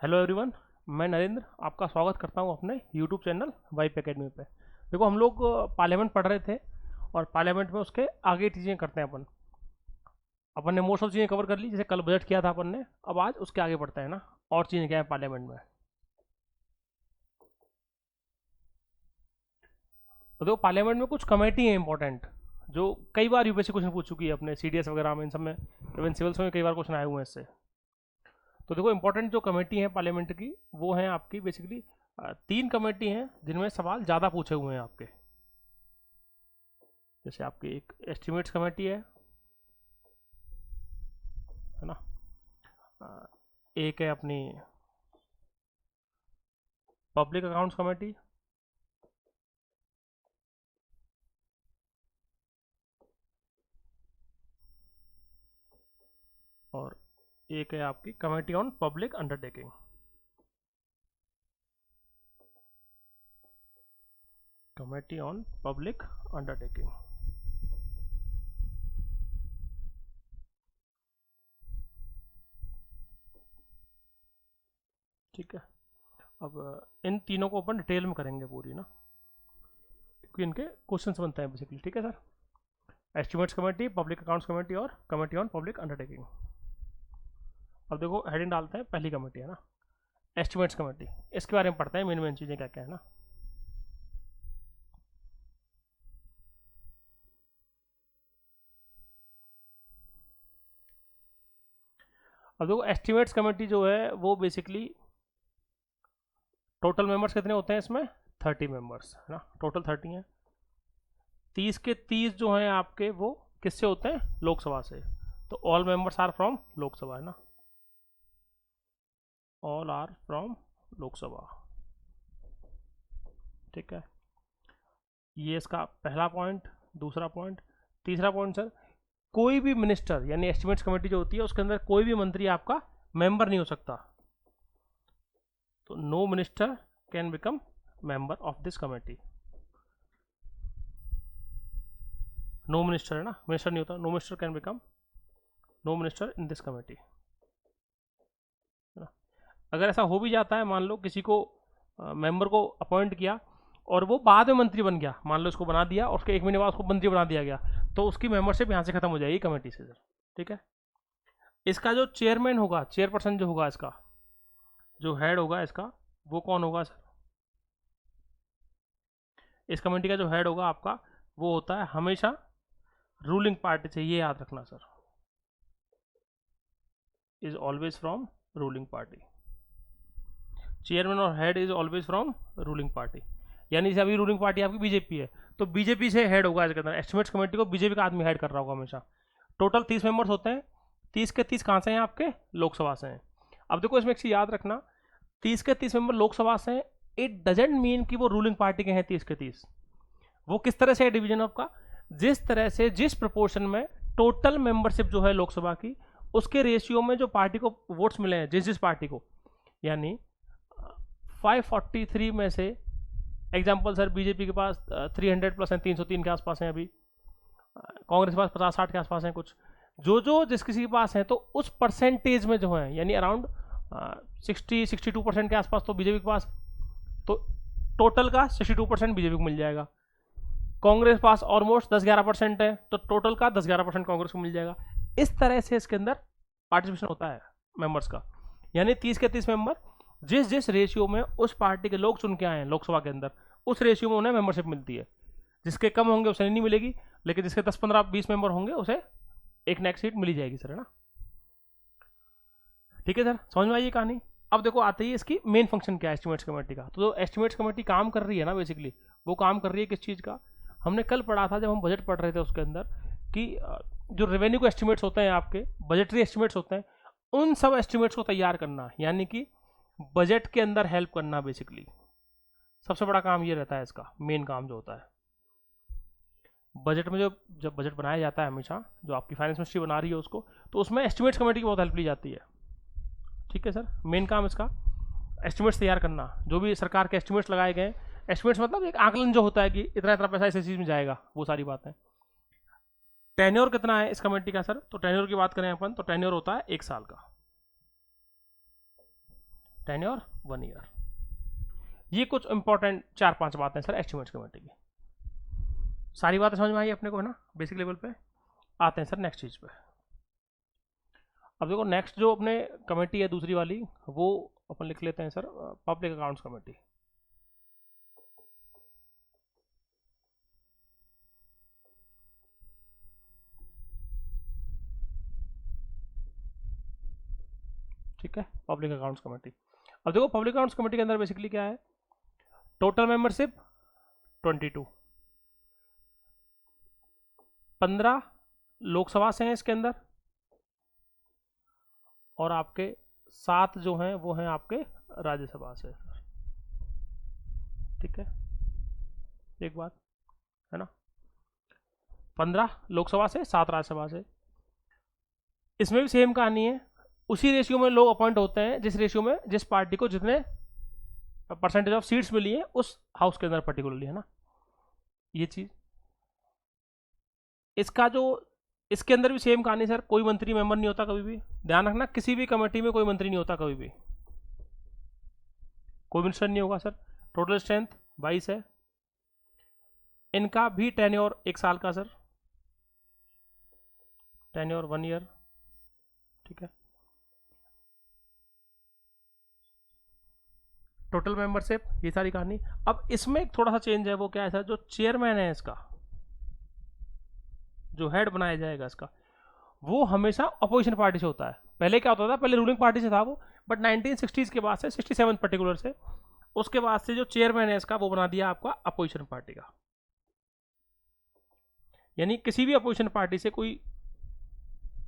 Hello everyone. मैं नरेंद्र आपका स्वागत करता हूं अपने यूट्यूब चैनल वाइप एकेडमी पे। देखो, हम लोग पार्लियामेंट पढ़ रहे थे और पार्लियामेंट में उसके आगे चीज़ें करते हैं अपन। अपन ने मोस्ट ऑफ चीज़ें कवर कर ली, जैसे कल बजट किया था अपन ने। अब आज उसके आगे बढ़ते हैं ना, और चीज़ें क्या है पार्लियामेंट में। तो देखो, पार्लियामेंट में कुछ कमेटी है इंपॉर्टेंट, जो कई बार यूपीएससी क्वेश्चन पूछ चुकी है अपने सीडीएस वगैरह में, इन सब में, इवन सिविल्स में कई बार क्वेश्चन आए हुए हैं इससे। तो देखो, इंपॉर्टेंट जो कमेटी है पार्लियामेंट की, वो है आपकी बेसिकली तीन कमेटी हैं जिनमें सवाल ज़्यादा पूछे हुए हैं आपके। जैसे आपकी एक एस्टिमेट्स कमेटी है ना। एक है अपनी पब्लिक अकाउंट्स कमेटी, और एक है आपकी committee on public undertaking. Committee on public undertaking, ठीक है। अब इन तीनों को अपन डिटेल में करेंगे पूरी ना, क्योंकि इनके क्वेश्चंस बनते हैं बेसिकली, ठीक है sir. Estimates committee, public accounts committee और कमेटी ऑन पब्लिक अंडरटेकिंग। अब देखो, हेडिंग डालते हैं, पहली कमेटी है ना एस्टिमेट्स कमेटी। इसके बारे में पढ़ते हैं मेन मेन चीज़ें क्या क्या है ना। अब देखो, एस्टिमेट्स कमेटी जो है वो बेसिकली टोटल मेंबर्स कितने होते हैं इसमें? 30 मेंबर्स है ना, टोटल 30 है। 30 के 30 जो हैं आपके, वो किससे होते हैं? लोकसभा से। तो all members are from Lok Sabha है ना, ऑल आर फ्रॉम लोकसभा, ठीक है। ये इसका पहला पॉइंट। दूसरा पॉइंट, तीसरा पॉइंट सर, कोई भी मिनिस्टर, यानी एस्टिमेट्स कमेटी जो होती है उसके अंदर कोई भी मंत्री आपका मेंबर नहीं हो सकता। तो no minister can become member of this committee. No minister है ना, मिनिस्टर नहीं होता, no minister can become no minister in this committee. अगर ऐसा हो भी जाता है, मान लो किसी को मेंबर को अपॉइंट किया और वो बाद में मंत्री बन गया, मान लो इसको बना दिया और उसके 1 महीने बाद उसको मंत्री बना दिया गया, तो उसकी मेंबरशिप यहाँ से खत्म हो जाएगी कमेटी से सर, ठीक है। इसका जो चेयरमैन होगा, चेयरपर्सन जो होगा इसका, जो हेड होगा इसका, वो कौन होगा सर? इस कमेटी का जो हेड होगा आपका, वो होता है हमेशा रूलिंग पार्टी से, ये याद रखना sir, is always from ruling party. Chairman और head is always from ruling party. यानी जैसे अभी रूलिंग पार्टी आपकी बीजेपी है, तो बीजेपी से हेड होगा इसके अंदर। एस्टिमेट्स कमेटी को बीजेपी का आदमी हेड कर रहा होगा हमेशा। टोटल 30 मेंबर्स होते हैं। 30 के 30 कहाँ से हैं आपके? लोकसभा से हैं। अब देखो, इसमें एक चीज याद रखना, 30 के 30 मेंबर लोकसभा से हैं, इट डजेंट मीन कि वो रूलिंग पार्टी के हैं 30 के 30। वो किस तरह से है डिवीजन आपका? जिस तरह से, जिस प्रोपोर्शन में टोटल मेंबरशिप जो है लोकसभा की, उसके रेशियो में जो पार्टी को वोट्स मिले हैं, जिस जिस पार्टी को, यानी 543 में से, एग्जाम्पल सर, बीजेपी के पास 300 प्लस हैं, 303 के आसपास हैं अभी, कांग्रेस के पास 50-60 के आसपास हैं कुछ, जो जो जिस किसी के पास है, तो उस परसेंटेज में जो है, यानी अराउंड 60-62% के आसपास तो बीजेपी के पास, तो टोटल का 62% बीजेपी को मिल जाएगा। कांग्रेस के पास ऑलमोस्ट 10-11% है, तो टोटल का 10-11% कांग्रेस को मिल जाएगा। इस तरह से इसके अंदर पार्टिसिपेशन होता है मेंबर्स का। यानी 30 के 30 मेंबर जिस जिस रेशियो में उस पार्टी के लोग चुन के आए हैं लोकसभा के अंदर, उस रेशियो में उन्हें मेंबरशिप मिलती है। जिसके कम होंगे उसे नहीं मिलेगी, लेकिन जिसके 10-15-20 मेंबर होंगे उसे एक नेक्स्ट सीट मिली जाएगी सर, है ना। ठीक है सर, समझ में आई ये कहानी। अब देखो, आते ही इसकी मेन फंक्शन क्या है एस्टिमेट्स कमेटी का। तो एस्टिमेट्स कमेटी काम कर रही है ना बेसिकली, वो काम कर रही है किस चीज़ का? हमने कल पढ़ा था जब हम बजट पढ़ रहे थे उसके अंदर, कि जो रेवेन्यू के एस्टिमेट्स होते हैं आपके, बजटरी एस्टिमेट्स होते हैं, उन सब एस्टिमेट्स को तैयार करना, यानी कि बजट के अंदर हेल्प करना बेसिकली। सबसे बड़ा काम ये रहता है इसका, मेन काम जो होता है बजट में, जो जब बजट बनाया जाता है हमेशा, जो आपकी फाइनेंस मिनिस्ट्री बना रही है उसको, तो उसमें एस्टिमेट्स कमेटी की बहुत हेल्प ली जाती है, ठीक है सर। मेन काम इसका एस्टिमेट्स तैयार करना, जो भी सरकार के एस्टिमेट्स लगाए गए। एस्टिमेट्स मतलब एक आकलन जो होता है कि इतना इतना पैसा इस चीज़ में जाएगा, वो सारी बातें। टेन्योर कितना है इस कमेटी का सर? तो टेन्योर की बात करें अपन, तो टेन्योर होता है 1 साल का। Tenure 1 year. ये कुछ इंपॉर्टेंट 4-5 बातें सर एस्टिमेट्स कमेटी की। सारी बातें समझ में आई अपने को है ना बेसिक लेवल पे। आते हैं सर नेक्स्ट चीज़ पे। अब देखो नेक्स्ट जो अपने कमेटी है दूसरी वाली, वो अपन लिख लेते हैं सर पब्लिक अकाउंट्स कमेटी। ठीक है, पब्लिक अकाउंट्स कमेटी। अब देखो पब्लिक अकाउंट्स कमेटी के अंदर बेसिकली क्या है, टोटल मेंबरशिप 22, 15 लोकसभा से हैं इसके अंदर, और आपके 7 जो हैं वो हैं आपके राज्यसभा से। ठीक है, एक बात है ना, 15 लोकसभा से, 7 राज्यसभा से। इसमें भी सेम कहानी है, उसी रेशियो में लोग अपॉइंट होते हैं जिस रेशियो में जिस पार्टी को जितने परसेंटेज ऑफ सीट्स मिली है उस हाउस के अंदर पर्टिकुलरली, है ना ये चीज। इसका जो इसके अंदर भी सेम कहानी सर, कोई मंत्री मेंबर नहीं होता कभी भी, ध्यान रखना किसी भी कमेटी में कोई मंत्री नहीं होता कभी भी, कोई मिनिस्टर नहीं होगा सर। टोटल स्ट्रेंथ 22 है। इनका भी टेन्योर 1 साल का सर, टेन्योर 1 ईयर। ठीक है, टोटल मेंबरशिप, ये सारी कहानी। अब इसमें एक थोड़ा सा चेंज है, वो क्या है सर, जो चेयरमैन है इसका, जो हेड बनाया जाएगा इसका, वो हमेशा अपोजिशन पार्टी से होता है। पहले क्या होता था, पहले रूलिंग पार्टी से था वो, बट 1960s के बाद से, 67 पर्टिकुलर से, उसके बाद से जो चेयरमैन है इसका वो बना दिया आपका अपोजिशन पार्टी का। यानी किसी भी अपोजिशन पार्टी से कोई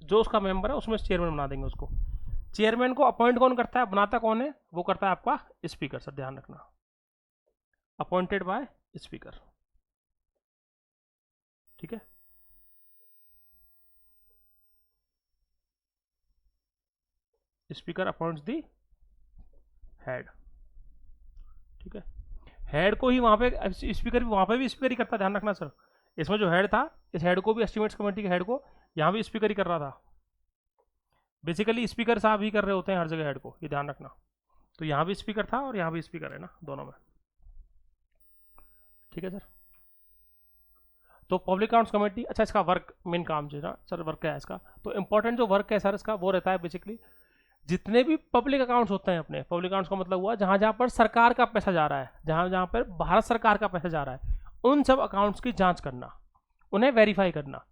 जो उसका मेंबर है उसमें चेयरमैन बना देंगे उसको। चेयरमैन को अपॉइंट कौन करता है, बनाता कौन है, वो करता है आपका स्पीकर सर, ध्यान रखना, अपॉइंटेड बाय स्पीकर। ठीक है, स्पीकर अपॉइंट्स दी हेड। ठीक है, हेड को ही वहां पे स्पीकर, वहां पे भी स्पीकर ही करता, ध्यान रखना सर। इसमें जो हेड था, इस हेड को भी, एस्टिमेट्स कमेटी के हेड को यहाँ भी स्पीकर ही कर रहा था। बेसिकली स्पीकर साहब ही कर रहे होते हैं हर जगह हेड को, ये ध्यान रखना। तो यहाँ भी स्पीकर था और यहाँ भी स्पीकर है ना, दोनों में। ठीक है सर, तो पब्लिक अकाउंट्स कमेटी, अच्छा इसका वर्क, मेन काम जो है ना सर, वर्क क्या है इसका, तो इंपॉर्टेंट जो वर्क है सर इसका वो रहता है बेसिकली, जितने भी पब्लिक अकाउंट्स होते हैं अपने, पब्लिक अकाउंट्स का मतलब हुआ जहां जहां पर सरकार का पैसा जा रहा है, जहां जहां पर भारत सरकार का पैसा जा रहा है, उन सब अकाउंट्स की जांच करना, उन्हें वेरीफाई करना।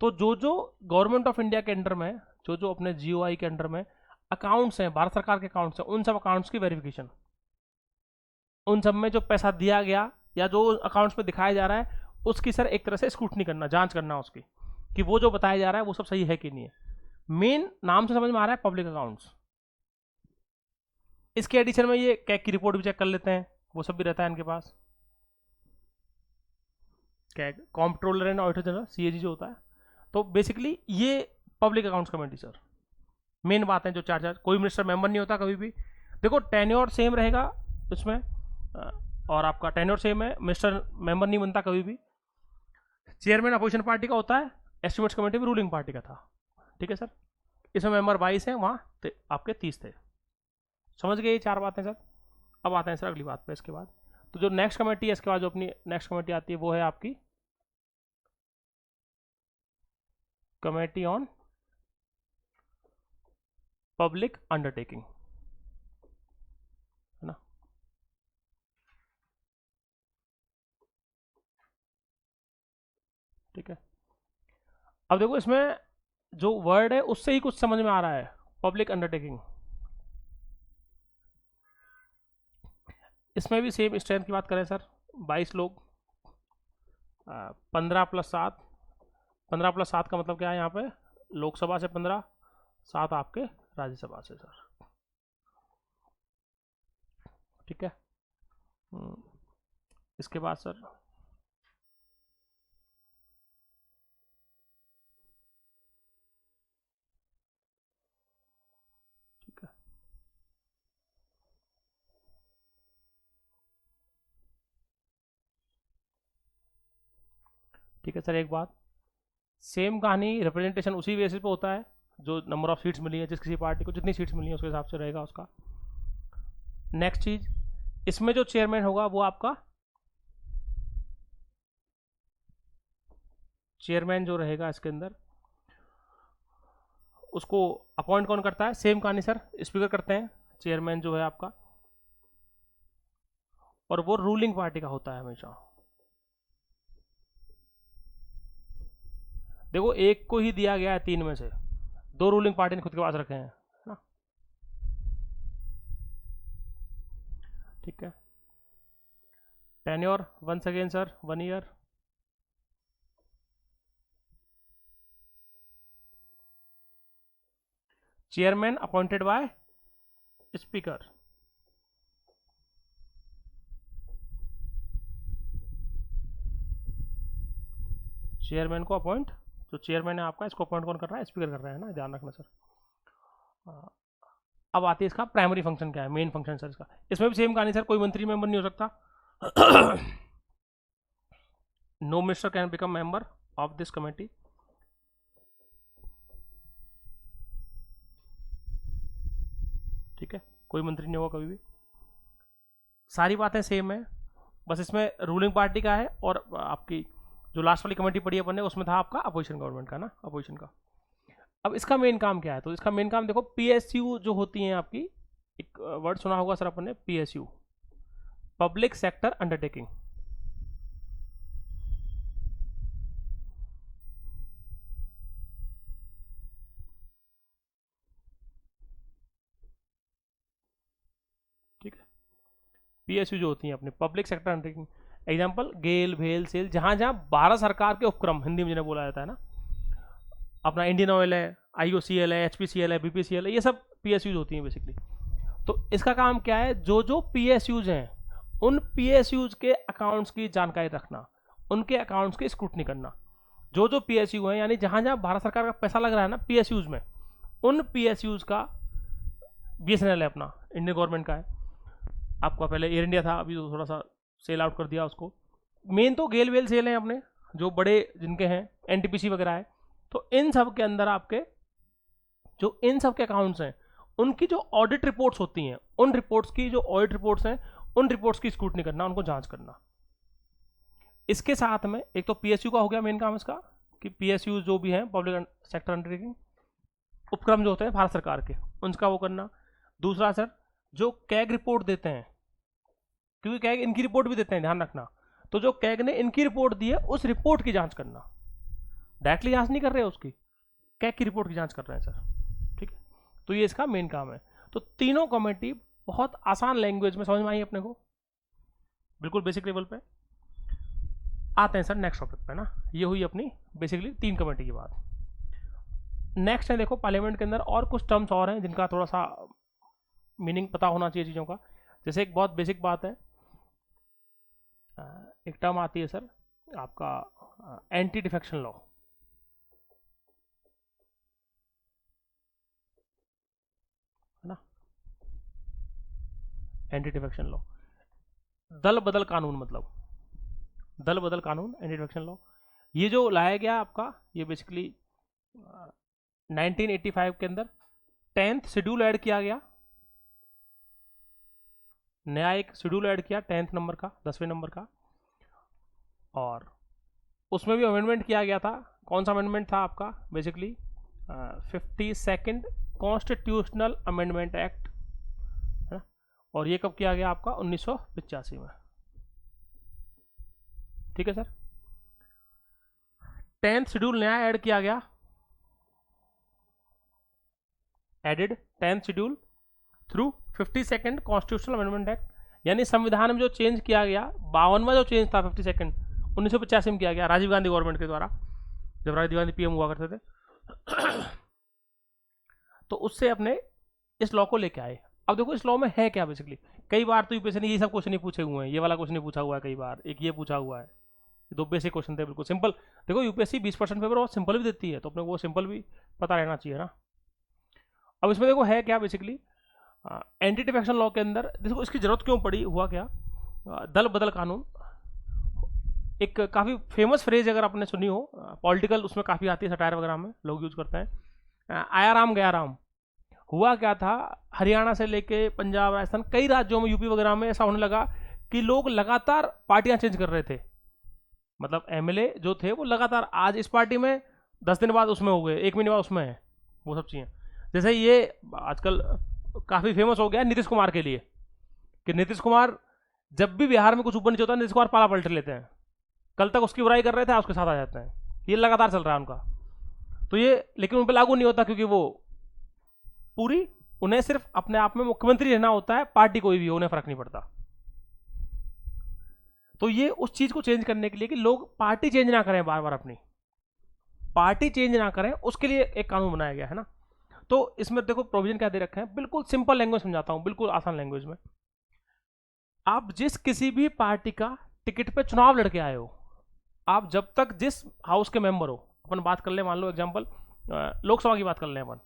तो जो जो गवर्नमेंट ऑफ इंडिया के अंडर में, जो जो अपने जीओआई के अंडर में अकाउंट्स हैं, भारत सरकार के अकाउंट्स हैं, उन सब अकाउंट्स की वेरिफिकेशन, उन सब में जो पैसा दिया गया या जो अकाउंट्स में दिखाया जा रहा है उसकी सर एक तरह से स्क्रूटनी करना, जांच करना उसकी, कि वो जो बताया जा रहा है वो सब सही है कि नहीं है। मेन नाम से समझ में आ रहा है पब्लिक अकाउंट्स। इसके एडिशन में ये कैग की रिपोर्ट भी चेक कर लेते हैं, वो सब भी रहता है इनके पास। CAG, comptroller and auditor general, CAG जो होता है। तो बेसिकली ये public accounts committee sir, main बात है जो चार, कोई मिनिस्टर मेंबर नहीं होता कभी भी। देखो टेन्योर सेम रहेगा इसमें, और आपका टेन्योर सेम है, मिनिस्टर मेंबर नहीं बनता कभी भी। चेयरमैन अपोजिशन पार्टी का होता है, एस्टिमेट्स कमेटी में रूलिंग पार्टी का था। ठीक है सर, इसमें मेंबर 22 हैं, वहाँ आपके 30 थे। समझ गए ये 4 बातें सर। अब आते हैं सर अगली बात पे इसके बाद। तो जो नेक्स्ट कमेटी है इसके बाद, जो अपनी नेक्स्ट कमेटी आती है वो है आपकी कमेटी ऑन पब्लिक अंडरटेकिंग, है ना। ठीक है, अब देखो इसमें जो वर्ड है उससे ही कुछ समझ में आ रहा है, पब्लिक अंडरटेकिंग। इसमें भी सेम स्ट्रेंथ की बात करें सर, 22 लोग, 15+7, 15+7 का मतलब क्या है यहाँ पे, लोकसभा से 15, 7 आपके राज्यसभा से सर। ठीक है, इसके बाद सर ठीक है, ठीक है सर, एक बात, सेम कहानी, रिप्रेजेंटेशन उसी बेसिस पे होता है जो नंबर ऑफ सीट्स मिली है, जिस किसी पार्टी को जितनी सीट्स मिली है उसके हिसाब से रहेगा उसका। नेक्स्ट चीज, इसमें जो चेयरमैन होगा वो आपका चेयरमैन जो रहेगा इसके अंदर, उसको अपॉइंट कौन करता है? सेम कहानी सर, स्पीकर करते हैं चेयरमैन जो है आपका, और वो रूलिंग पार्टी का होता है हमेशा। देखो एक को ही दिया गया है 3 में से, 2 रूलिंग पार्टी ने खुद के पास रखे हैं ना, ठीक है। Tenure once again sir 1 year. Chairman appointed by speaker, chairman को अपॉइंट, जो चेयरमैन है आपका, इसको अपॉइंट कौन कर रहा है? स्पीकर कर रहा है ना, ध्यान रखना सर। अब आती है इसका प्राइमरी फंक्शन क्या है, मेन फंक्शन सर इसका। इसमें भी सेम कहानी सर, कोई मंत्री मेंबर नहीं हो सकता। No minister can become member of this committee. ठीक है, कोई मंत्री नहीं होगा कभी भी, सारी बातें सेम है, बस इसमें रूलिंग पार्टी का है, और आपकी जो लास्ट वाली कमेटी पड़ी अपन ने उसमें था आपका अपोजिशन गवर्नमेंट का ना, अपोजिशन का। अब इसका मेन काम क्या है? तो इसका मेन काम देखो, पीएसयू जो होती हैं आपकी, एक वर्ड सुना होगा सर अपन ने, पीएसयू, पब्लिक सेक्टर अंडरटेकिंग। ठीक है, पीएसयू जो होती हैं अपने पब्लिक सेक्टर अंडरटेकिंग, एग्जांपल गेल, भेल, सेल, जहां जहां भारत सरकार के उपक्रम, हिंदी में जिन्हें बोला जाता है ना, अपना इंडियन ऑयल है, आईओसीएल है, एचपीसीएल है, बीपीसीएल है, ये सब पीएसयूज होती हैं बेसिकली। तो इसका काम क्या है? जो जो पीएसयूज हैं उन पीएसयूज के अकाउंट्स की जानकारी रखना, उनके अकाउंट्स की स्क्रूटनी करना। जो जो पीएसयू हैं, यानी जहां जहां भारत सरकार का पैसा लग रहा है ना पीएसयूज में, उन पीएसयूज का, बीएसएनएल है अपना, इंडियन गवर्नमेंट का है, आपका पहले एयर इंडिया था, अभी तो थोड़ा सा सेल आउट कर दिया उसको। मेन तो गेल वेल सेल हैं अपने, जो बड़े जिनके हैं, एनटीपीसी वगैरह है। तो इन सब के अंदर आपके जो इन सब के अकाउंट्स हैं, उनकी जो ऑडिट रिपोर्ट्स होती हैं, उन रिपोर्ट्स की जो ऑडिट रिपोर्ट्स हैं, उन रिपोर्ट्स की स्क्रूटनी करना, उनको जांच करना। इसके साथ में एक तो पीएसयू का हो गया मेन काम इसका, कि पीएसयू जो भी हैं पब्लिक सेक्टर अंडरटेकिंग, उपक्रम जो होते हैं भारत सरकार के, उनका वो करना। दूसरा सर, जो कैग रिपोर्ट देते हैं, क्योंकि कैग इनकी रिपोर्ट भी देते हैं, ध्यान रखना, तो जो कैग ने इनकी रिपोर्ट दी है उस रिपोर्ट की जांच करना, डायरेक्टली जांच नहीं कर रहे उसकी, कैग की रिपोर्ट की जांच कर रहे हैं सर। ठीक है, तो ये इसका मेन काम है। तो तीनों कमेटी बहुत आसान लैंग्वेज में समझ में आई अपने को, बिल्कुल बेसिक लेवल पे। आते हैं सर नेक्स्ट टॉपिक पे ना, ये हुई अपनी बेसिकली 3 कमेटी की बात। नेक्स्ट है देखो, पार्लियामेंट के अंदर और कुछ टर्म्स और हैं जिनका थोड़ा सा मीनिंग पता होना चाहिए चीज़ों का। जैसे एक बहुत बेसिक बात है, एक टर्म आती है सर आपका एंटी डिफेक्शन लॉ, है ना, एंटी डिफेक्शन लॉ, दल बदल कानून, मतलब दल बदल कानून, एंटी डिफेक्शन लॉ। ये जो लाया गया आपका, ये बेसिकली 1985 के अंदर 10th शेड्यूल ऐड किया गया, नया एक शेड्यूल ऐड किया 10th नंबर का, 10वें नंबर का, और उसमें भी अमेंडमेंट किया गया था। कौन सा अमेंडमेंट था आपका? Basically 52nd constitutional amendment act, है ना, और ये कब किया गया आपका? 1985 में। ठीक है सर, 10th शेड्यूल नया ऐड किया गया, added 10th schedule through 52nd constitutional amendment act, यानी संविधान में जो चेंज किया गया, 52वां जो चेंज था 52nd 1985 में किया गया राजीव गांधी गवर्नमेंट के द्वारा, जब राजीव गांधी पीएम हुआ करते थे। तो उससे अपने इस लॉ को लेके आए। अब देखो इस लॉ में है क्या बेसिकली, कई बार तो यूपीएससी ने ये सब क्वेश्चन नहीं पूछे हुए हैं, ये वाला क्वेश्चन नहीं पूछा हुआ है कई बार, एक ये पूछा हुआ है, 2 बेसिक क्वेश्चन थे बिल्कुल सिंपल। देखो यूपीएससी 20% पेपर बहुत सिंपल भी देती है, तो अपने वो सिंपल भी पता रहना चाहिए ना। अब इसमें देखो है क्या बेसिकली, एंटी डिफेक्शन लॉ के अंदर देखो इसकी जरूरत क्यों पड़ी, हुआ क्या, दल बदल कानून, एक काफ़ी फेमस फ्रेज अगर आपने सुनी हो, पॉलिटिकल उसमें काफ़ी आती है, सटायर वगैरह में लोग यूज करते हैं, आया राम गया राम। हुआ क्या था, हरियाणा से लेके पंजाब, राजस्थान, कई राज्यों में, यूपी वगैरह में ऐसा होने लगा कि लोग लगातार पार्टियां चेंज कर रहे थे। मतलब एमएलए जो थे वो लगातार आज इस पार्टी में, 10 दिन बाद उसमें हो गए, 1 महीने बाद उसमें है, वो सब चीज़ें। जैसे ये आजकल काफ़ी फेमस हो गया नीतीश कुमार के लिए, कि नीतीश कुमार जब भी बिहार में कुछ ऊपर नीचे होता है, नीतीश कुमार पाला पलट लेते हैं। कल तक उसकी बुराई कर रहे थे, आज उसके साथ आ जाते हैं। ये लगातार चल रहा है उनका। तो ये लेकिन उन पर लागू नहीं होता, क्योंकि वो पूरी, उन्हें सिर्फ अपने आप में मुख्यमंत्री रहना होता है, पार्टी कोई भी हो उन्हें फर्क नहीं पड़ता। तो ये उस चीज को चेंज करने के लिए कि लोग पार्टी चेंज ना करें, बार बार अपनी पार्टी चेंज ना करें, उसके लिए एक कानून बनाया गया है ना। तो इसमें देखो प्रोविजन क्या दे रखे हैं, बिल्कुल सिंपल लैंग्वेज समझाता हूं, बिल्कुल आसान लैंग्वेज में। आप जिस किसी भी पार्टी का टिकट पे चुनाव लड़के आए हो, आप जब तक जिस हाउस के मेंबर हो, अपन बात कर ले, मान लो एग्जांपल लोकसभा की बात कर ले अपन,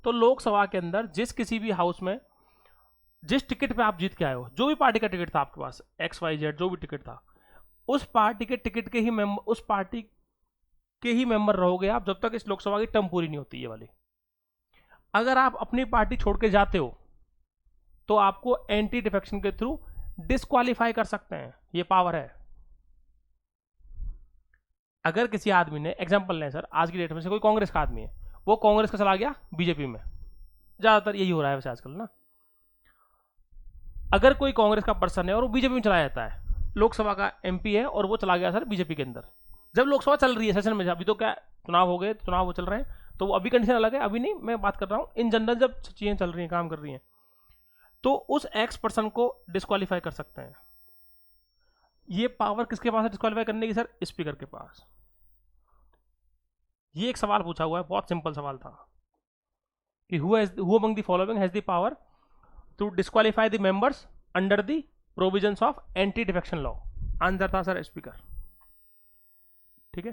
तो लोकसभा के अंदर जिस किसी भी हाउस में जिस टिकट पे आप जीत के आए हो, जो भी पार्टी का टिकट था आपके पास, XYZ जो भी टिकट था, उस पार्टी के टिकट के ही मेंबर, उस पार्टी के ही मेंबर रहोगे आप जब तक इस लोकसभा की टर्म पूरी नहीं होती ये वाली। अगर आप अपनी पार्टी छोड़ के जाते हो तो आपको एंटी डिफेक्शन के थ्रू डिस्क्वालीफाई कर सकते हैं, ये पावर है। अगर किसी आदमी ने, एग्जांपल लें सर, आज की डेट में से कोई कांग्रेस का आदमी है, वो कांग्रेस का चला गया बीजेपी में, ज्यादातर यही हो रहा है वैसे आजकल ना। अगर कोई कांग्रेस का पर्सन है और वो बीजेपी में चला जाता है, लोकसभा का MP है और वो चला गया सर बीजेपी के अंदर, जब लोकसभा चल रही है सेशन में, अभी तो क्या चुनाव हो गए, चुनाव वो चल रहे हैं, तो अभी कंडीशन अलग है, अभी नहीं, मैं बात कर रहा हूँ इन जनरल, जब चीजें चल रही हैं, काम कर रही हैं, तो उस एक्स पर्सन को डिस्क्वालीफाई कर सकते हैं। ये पावर किसके पास है डिस्क्वालीफाई करने की सर? स्पीकर के पास। ये एक सवाल पूछा हुआ है, बहुत सिंपल सवाल था कि who among the following has the power to disqualify the members under the provisions of anti defection law. Answer था सर स्पीकर। ठीक है,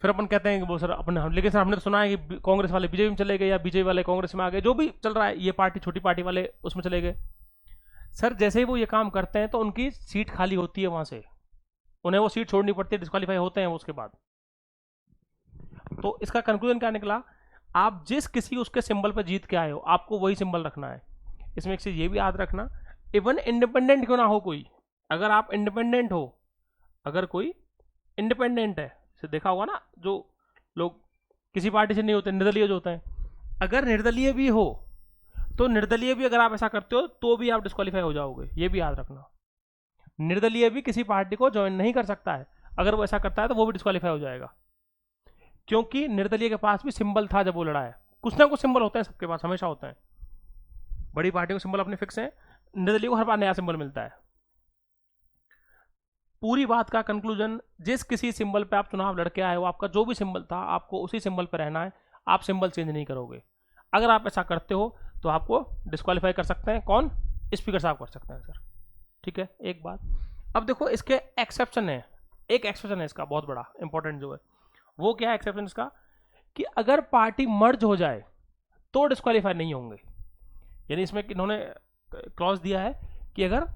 फिर अपन कहते हैं कि वो सर अपन, लेकिन सर हमने तो सुना है कि कांग्रेस वाले बीजेपी में चले गए या बीजेपी वाले कांग्रेस में आ गए, जो भी चल रहा है, ये पार्टी छोटी पार्टी वाले उसमें चले गए। सर जैसे ही वो ये काम करते हैं तो उनकी सीट खाली होती है वहां से, उन्हें वो सीट छोड़नी पड़ती है, डिस्क्वालीफाई होते हैं उसके बाद। तो इसका कंक्लूजन क्या निकला, आप जिस किसी उसके सिंबल पर जीत के आए हो, आपको वही सिंबल रखना है। इसमें एक चीज ये भी याद रखना, इवन इंडिपेंडेंट क्यों ना हो कोई, अगर आप इंडिपेंडेंट हो, अगर कोई इंडिपेंडेंट है, से देखा होगा ना, जो लोग किसी पार्टी से नहीं होते, निर्दलीय जो होते हैं, अगर निर्दलीय भी हो तो निर्दलीय भी अगर आप ऐसा करते हो तो भी आप डिस्क्वालीफाई हो जाओगे, ये भी याद रखना। निर्दलीय भी किसी पार्टी को ज्वाइन नहीं कर सकता है, अगर वो ऐसा करता है तो वो भी डिस्क्वालीफाई हो जाएगा, क्योंकि निर्दलीय के पास भी सिंबल था जब वो लड़ा है। कुछ ना कुछ सिंबल होता है सबके पास, हमेशा होता है, बड़ी पार्टियों के सिंबल अपने फिक्स हैं, निर्दलीय को हर बार नया सिंबल मिलता है। पूरी बात का कंक्लूजन, जिस किसी सिंबल पे आप चुनाव लड़के आए हो, आपका जो भी सिंबल था, आपको उसी सिंबल पे रहना है, आप सिंबल चेंज नहीं करोगे। अगर आप ऐसा करते हो तो आपको डिस्क्वालीफाई कर सकते हैं, कौन? स्पीकर साहब कर सकते हैं सर। ठीक है, एक बात। अब देखो इसके एक्सेप्शन है, एक एक्सेप्शन है इसका बहुत बड़ा इंपॉर्टेंट जो है, वो क्या है एक्सेप्शन इसका, कि अगर पार्टी मर्ज हो जाए तो डिस्क्वालीफाई नहीं होंगे। यानी इसमें इन्होंने क्लॉज दिया है कि अगर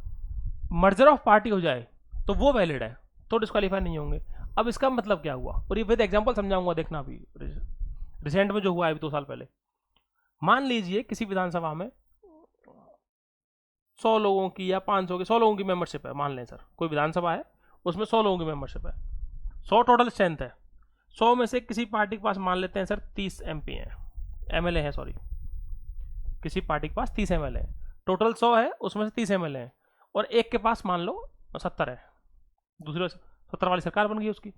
मर्जर ऑफ पार्टी हो जाए तो वो वैलिड है, तो डिस्क्वालीफाई नहीं होंगे। अब इसका मतलब क्या हुआ, और ये विद एग्जांपल समझाऊंगा, देखना अभी रिसेंट में जो हुआ है अभी 2 साल पहले। मान लीजिए किसी विधानसभा में 100 लोगों की या 500 की, 100 लोगों की मेंबरशिप है, मान लें सर कोई विधानसभा है, उसमें 100 लोगों की मेंबरशिप है, 100 टोटल स्ट्रेंथ है, 100 में से किसी पार्टी के पास मान लेते हैं सर 30 MP हैं, MLA हैं, सॉरी, किसी पार्टी के पास 30 MLA हैं, टोटल 100 है, उसमें से 30 MLA हैं, और एक के पास मान लो 70 है, दूसरे 70 वाली सरकार बन गई उसकी।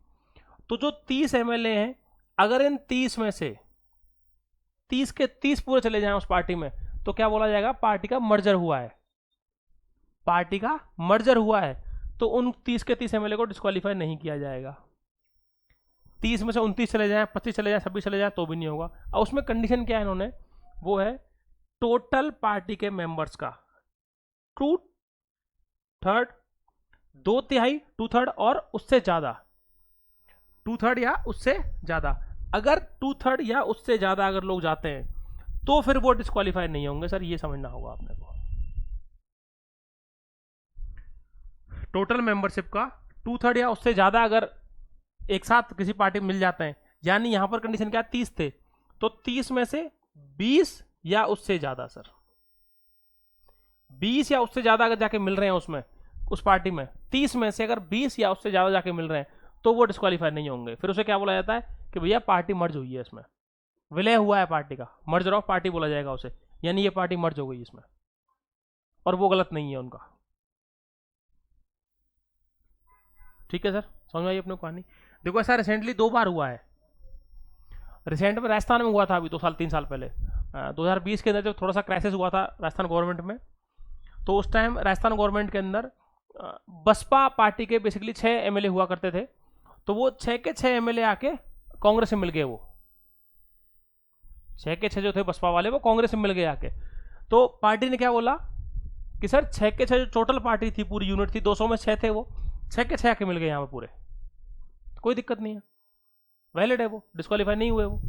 तो जो 30 MLA हैं, अगर इन 30 में से 30 के 30 पूरे चले जाएं उस पार्टी में, तो क्या बोला जाएगा, पार्टी का मर्जर हुआ है, पार्टी का मर्जर हुआ है, तो उन 30 के 30 MLA को डिस्क्वालीफाई नहीं किया जाएगा। 30 में से 29 चले जाएं, 25 चले जाएं, 26 चले जाएं, तो भी नहीं होगा। और उसमें कंडीशन क्या है इन्होंने, वो है टोटल पार्टी के मेंबर्स का 2/3, 2/3, 2/3 और उससे ज्यादा, 2/3 या उससे ज्यादा। अगर 2/3 या उससे ज्यादा अगर लोग जाते हैं तो फिर वो डिस्क्वालीफाई नहीं होंगे सर, ये समझना होगा आपने को। टोटल मेंबरशिप का 2/3 या उससे ज्यादा अगर एक साथ किसी पार्टी में मिल जाते हैं, यानी यहां पर कंडीशन क्या, 30 थे, तो 30 में से 20 या उससे ज्यादा सर, 20 या उससे ज्यादा अगर जाके मिल रहे हैं उसमें, उस पार्टी में 30 में से अगर 20 या उससे ज्यादा जाके मिल रहे हैं तो वो डिस्क्वालीफाई नहीं होंगे। फिर उसे क्या बोला जाता है कि भैया पार्टी मर्ज हुई है, इसमें विलय हुआ है पार्टी का, मर्जर ऑफ पार्टी बोला जाएगा उसे, यानी ये पार्टी मर्ज हो गई इसमें, और वो गलत नहीं है उनका। ठीक है सर, समझ में आई अपने को कहानी। देखो ऐसा रिसेंटली 2 बार हुआ है। रिसेंट में राजस्थान में हुआ था अभी 2 साल 3 साल पहले, 2020 के अंदर जब थोड़ा सा क्राइसिस हुआ था राजस्थान गवर्नमेंट में, तो उस टाइम राजस्थान गवर्नमेंट के अंदर बसपा पार्टी के बेसिकली 6 एमएलए हुआ करते थे, तो वो 6 के 6 एमएलए आके कांग्रेस से मिल गए। वो 6 के 6 जो थे बसपा वाले वो कांग्रेस से मिल गए आके। तो पार्टी ने क्या बोला कि सर 6 के 6 जो टोटल पार्टी थी, पूरी यूनिट थी 200 में 6 थे, वो 6 के 6 आके मिल गए यहाँ पे पूरे, तो कोई दिक्कत नहीं है, वैलिड है, वो डिस्क्वालीफाई नहीं हुए वो,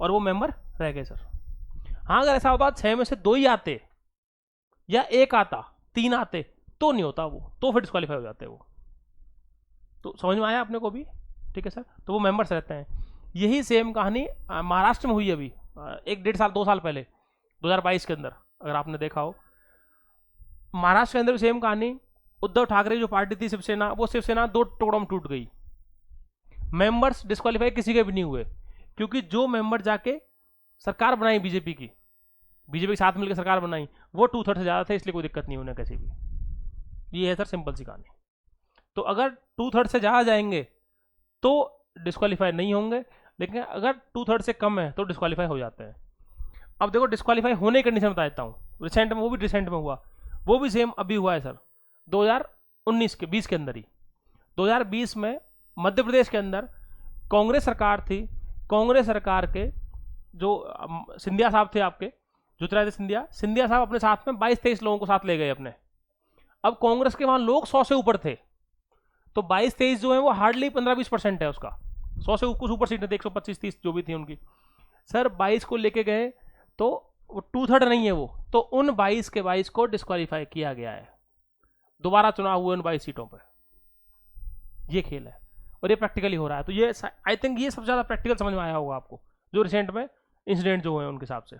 और वो मेंबर रह गए सर। हाँ अगर ऐसा होता 6 में से 2 ही आते या 1 आता, 3 आते, तो नहीं होता वो, तो फिर डिस्क्वालीफाई हो जाते वो। तो समझ में आया अपने को भी? ठीक है सर, तो वो मेंबर्स रहते हैं। यही सेम कहानी महाराष्ट्र में हुई अभी 1 डेढ़ साल 2 साल पहले 2022 के अंदर, अगर आपने देखा हो महाराष्ट्र के अंदर भी सेम कहानी। उद्धव ठाकरे जो पार्टी थी शिवसेना, वो शिवसेना 2 टुकड़ों में टूट गई, मेंबर्स डिस्क्वालीफाई किसी के भी नहीं हुए, क्योंकि जो मेंबर जाके सरकार बनाई बीजेपी के साथ मिलकर सरकार बनाई, वो 2/3 से ज्यादा थे, इसलिए कोई दिक्कत नहीं उन्हें कैसी भी। ये है सर सिंपल सी कहानी। तो अगर 2/3 से ज्यादा जाएंगे तो डिस्क्वालीफाई नहीं होंगे, लेकिन अगर 2/3 से कम है तो डिस्क्वालीफाई हो जाते हैं। अब देखो डिस्क्वालीफाई होने की कंडीशन बता देता हूँ, रिसेंट में, वो भी रिसेंट में हुआ, वो भी सेम अभी हुआ है सर 2019 के 20 के अंदर ही। 2020 में मध्य प्रदेश के अंदर कांग्रेस सरकार थी, कांग्रेस सरकार के जो सिंधिया साहब थे आपके, ज्योतिरादित्य सिंधिया साहब अपने साथ में 22-23 लोगों को साथ ले गए अपने। अब कांग्रेस के वहां लोग 100 से ऊपर थे, तो 22-23 जो है वो हार्डली 15-20% है उसका, 100 से कुछ ऊपर सीटें थे, 125-30 जो भी थी उनकी। सर 22 को लेके गए तो वो 2/3 नहीं है वो, तो उन 22 के 22 को डिस्क्वालीफाई किया गया है, दोबारा चुनाव हुए उन 22 सीटों पर। ये खेल है और ये प्रैक्टिकली हो रहा है। तो ये आई थिंक ये सबसे ज्यादा प्रैक्टिकल समझ में आया होगा आपको, जो रिसेंट में इंसिडेंट जो हुए उनके हिसाब से।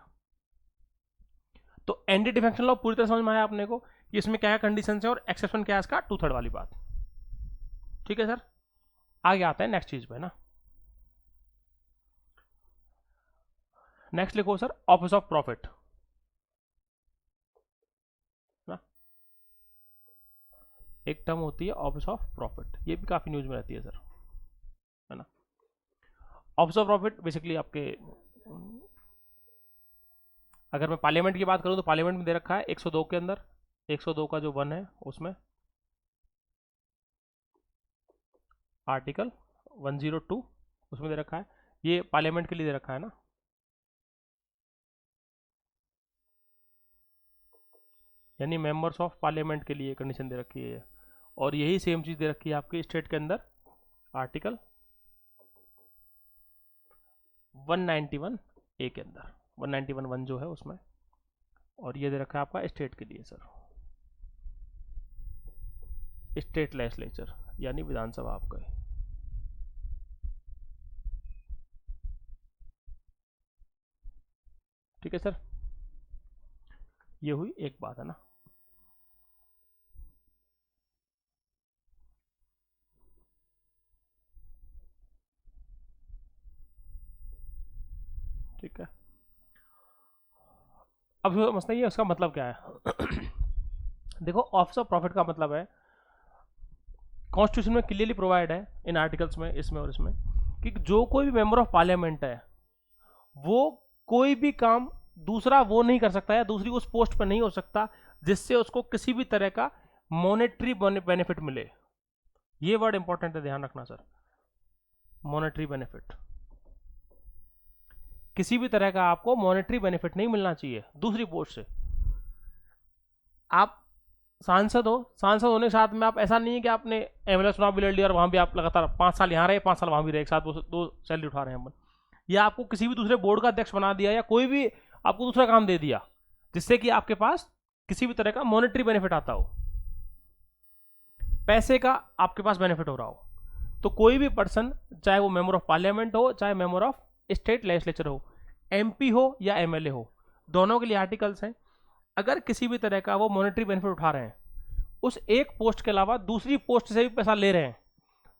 तो एंटी डिफेक्शन लॉ पूरी तरह समझ में आया अपने को कि इसमें क्या कंडीशन है और एक्सेप्शन क्या है इसका, 2/3 वाली बात। ठीक है सर, आगे आता है नेक्स्ट चीज पे ना। नेक्स्ट लिखो सर ऑफिस ऑफ प्रॉफिट ना, एक टर्म होती है ऑफिस ऑफ प्रॉफिट, ये भी काफी न्यूज में रहती है सर, है ना। ऑफिस ऑफ प्रॉफिट बेसिकली आपके, अगर मैं पार्लियामेंट की बात करूं तो पार्लियामेंट में दे रखा है 102 के अंदर, 102 का जो 1 है उसमें आर्टिकल 102 उसमें दे रखा है, ये पार्लियामेंट के लिए दे रखा है ना। यानी मेंबर्स ऑफ पार्लियामेंट के लिए कंडीशन दे रखी है, और यही सेम चीज दे रखी है आपकी स्टेट के अंदर, आर्टिकल 191 ए के अंदर, 191(1) जो है उसमें, और ये दे रखा है आपका स्टेट के लिए सर, स्टेट लेजिस्लेचर यानी विधानसभा आपका है। ठीक है सर, ये हुई एक बात है ना। ठीक है, अब समझते हैं उसका मतलब क्या है। देखो ऑफिस ऑफ प्रॉफिट का मतलब है, कॉन्स्टिट्यूशन में क्लियरली प्रोवाइड है इन आर्टिकल्स में, इसमें और इसमें, कि जो कोई भी मेंबर ऑफ पार्लियामेंट है वो कोई भी काम दूसरा वो नहीं कर सकता या दूसरी उस पोस्ट पर नहीं हो सकता जिससे उसको किसी भी तरह का मॉनेटरी बेनिफिट मिले। ये वर्ड इंपॉर्टेंट है, ध्यान रखना सर, मॉनेटरी बेनिफिट। किसी भी तरह का आपको मॉनेटरी बेनिफिट नहीं मिलना चाहिए दूसरी पोस्ट से। आप सांसद हो, सांसद होने के साथ में आप ऐसा नहीं है कि आपने एमएलए चुनाव भी लड़ लिया और वहां भी आप लगातार 5 साल यहाँ रहे 5 साल वहां भी रहे, एक साथ दो सैलरी उठा रहे हैं अपन, या आपको किसी भी दूसरे बोर्ड का अध्यक्ष बना दिया या कोई भी आपको दूसरा काम दे दिया जिससे कि आपके पास किसी भी तरह का मॉनेटरी बेनिफिट आता हो, पैसे का आपके पास बेनिफिट हो रहा हो, तो कोई भी पर्सन, चाहे वो मेंबर ऑफ पार्लियामेंट हो चाहे मेंबर ऑफ स्टेट लेजिस्लेचर हो, एमपी हो या एमएलए हो, दोनों के लिए आर्टिकल्स हैं। अगर किसी भी तरह का वो मॉनेटरी बेनिफिट उठा रहे हैं, उस एक पोस्ट के अलावा दूसरी पोस्ट से भी पैसा ले रहे हैं,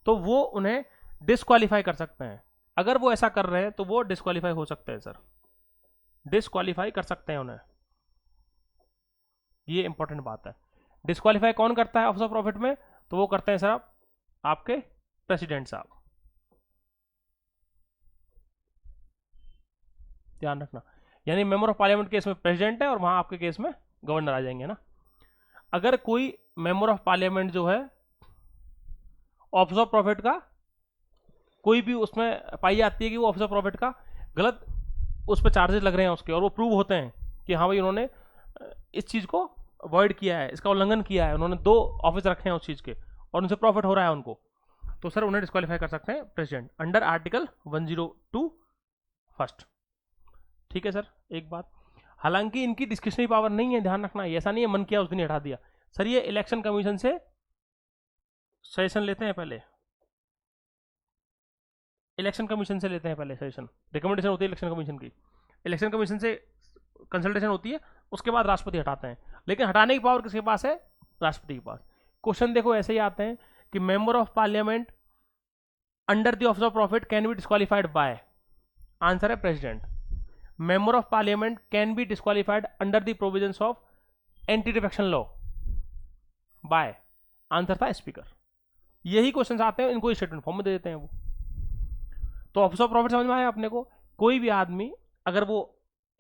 तो वो उन्हें डिस्क्वालीफाई कर सकते हैं। अगर वो ऐसा कर रहे हैं तो वो डिस्क्वालीफाई हो सकते हैं सर, डिस्क्वालीफाई कर सकते हैं उन्हें, ये इंपॉर्टेंट बात है। डिस्क्वालीफाई कौन करता है ऑफिस ऑफ प्रॉफिट में? तो वो करते हैं सर आपके प्रेसिडेंट साहब, ध्यान रखना। यानी मेंबर ऑफ पार्लियामेंट केस में प्रेसिडेंट है और वहां आपके केस में गवर्नर आ जाएंगे ना। अगर कोई मेंबर ऑफ पार्लियामेंट जो है ऑफिस ऑफ प्रॉफिट का कोई भी उसमें पाई जाती है कि वो ऑफिस ऑफ प्रॉफिट का गलत उस पर चार्जेस लग रहे हैं उसके, और वो प्रूव होते हैं कि हाँ भाई उन्होंने इस चीज़ को अवॉइड किया है, इसका उल्लंघन किया है, उन्होंने 2 ऑफिस रखे हैं उस चीज़ के और उनसे प्रॉफिट हो रहा है उनको, तो सर उन्हें डिस्क्वालीफाई कर सकते हैं प्रेसिडेंट अंडर आर्टिकल 102 फर्स्ट। ठीक है सर, एक बात, हालांकि इनकी डिस्क्रिशनरी पावर नहीं है, ध्यान रखना, ऐसा नहीं है मन किया उस दिन हटा दिया। सर ये इलेक्शन कमीशन से सजेशन लेते हैं पहले, इलेक्शन कमीशन से लेते हैं पहले सजेशन, रिकमेंडेशन होती है इलेक्शन कमीशन की, इलेक्शन कमीशन से कंसल्टेशन होती है, उसके बाद राष्ट्रपति हटाते हैं। लेकिन हटाने की पावर किसके पास है? राष्ट्रपति के पास। क्वेश्चन देखो ऐसे ही आते हैं कि member of parliament under the office of profit can be disqualified by, answer है president. Member of parliament can be disqualified under the provisions of anti defection law by, answer था स्पीकर। यही question आते हैं, इनको statement form में दे देते हैं वो। तो ऑफिस ऑफ प्रॉफिट समझ में आया अपने को? कोई भी आदमी अगर वो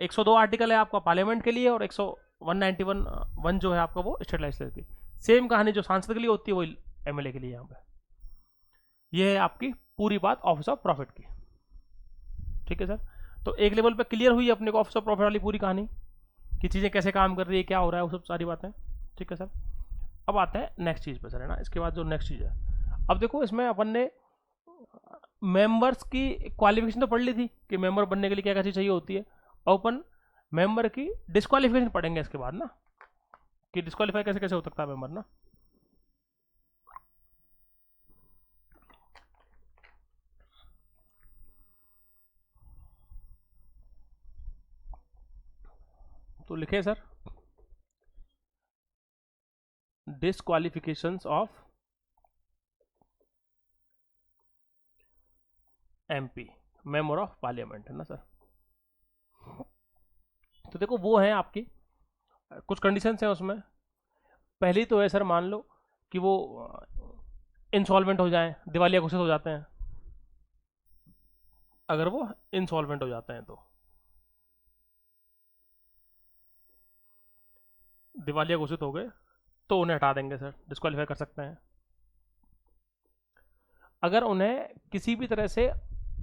102 आर्टिकल है आपका पार्लियामेंट के लिए और 191 जो है आपका वो स्टेट लेजिस्लेचर की, सेम कहानी जो सांसद के लिए होती है वो एमएलए के लिए यहाँ पे। ये है आपकी पूरी बात ऑफिस ऑफ प्रॉफिट की। ठीक है सर, तो एक लेवल पे क्लियर हुई अपने को ऑफिस ऑफ प्रॉफिट वाली पूरी कहानी कि चीज़ें कैसे काम कर रही है, क्या हो रहा है, वो सब सारी बातें। ठीक है सर, अब आते हैं नेक्स्ट चीज़ पे सर, है ना। इसके बाद जो नेक्स्ट चीज़ है, अब देखो इसमें अपन ने मेंबर्स की क्वालिफिकेशन तो पढ़ ली थी कि मेंबर बनने के लिए क्या क्या चीज़ चाहिए होती है, और अपन मेंबर की डिस्क्वालिफिकेशन पढ़ेंगे इसके बाद ना, कि डिस्क्वालीफाई कैसे कैसे हो सकता है मेंबर ना। तो लिखे sir, disqualifications of MP member of parliament, है ना सर। तो देखो वो है आपकी कुछ कंडीशंस हैं उसमें। पहली तो है सर, मान लो कि वो इंसॉल्वेंट हो जाएं, दिवालिया घोषित हो जाते हैं। अगर वो इंसॉल्वेंट हो जाते हैं तो दिवालिया घोषित हो गए तो उन्हें हटा देंगे सर, डिस्क्वालीफाई कर सकते हैं। अगर उन्हें किसी भी तरह से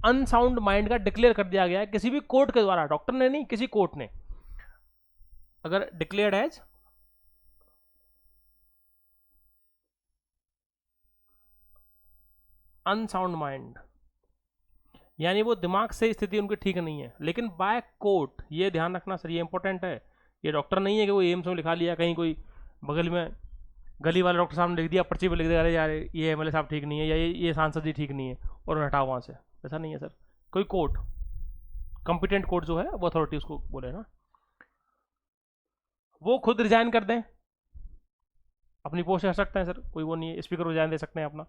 अनसाउंड माइंड का डिक्लेयर कर दिया गया है किसी भी कोर्ट के द्वारा, डॉक्टर ने नहीं, किसी कोर्ट ने अगर डिक्लेयर्ड एज अनसाउंड माइंड, यानी वो दिमाग से स्थिति उनकी ठीक नहीं है, लेकिन बाय कोर्ट, ये ध्यान रखना सर, ये इंपॉर्टेंट है। ये डॉक्टर नहीं है कि वो एम्स में लिखा लिया, कहीं कोई बगल में गली वाले डॉक्टर साहब ने लिख दिया, पर्ची पर लिख दिया, अरे यार ये एमएलए साहब ठीक नहीं है या ये सांसद जी ठीक नहीं है और हटाओ वहाँ से, ऐसा नहीं है सर। कोई कोर्ट, कॉम्पिटेंट कोर्ट जो है वो अथॉरिटी उसको बोले ना, वो खुद रिजाइन कर दें, अपनी पोस्ट रख सकते हैं सर, कोई वो नहीं है, स्पीकर को रिजाइन दे सकते हैं अपना।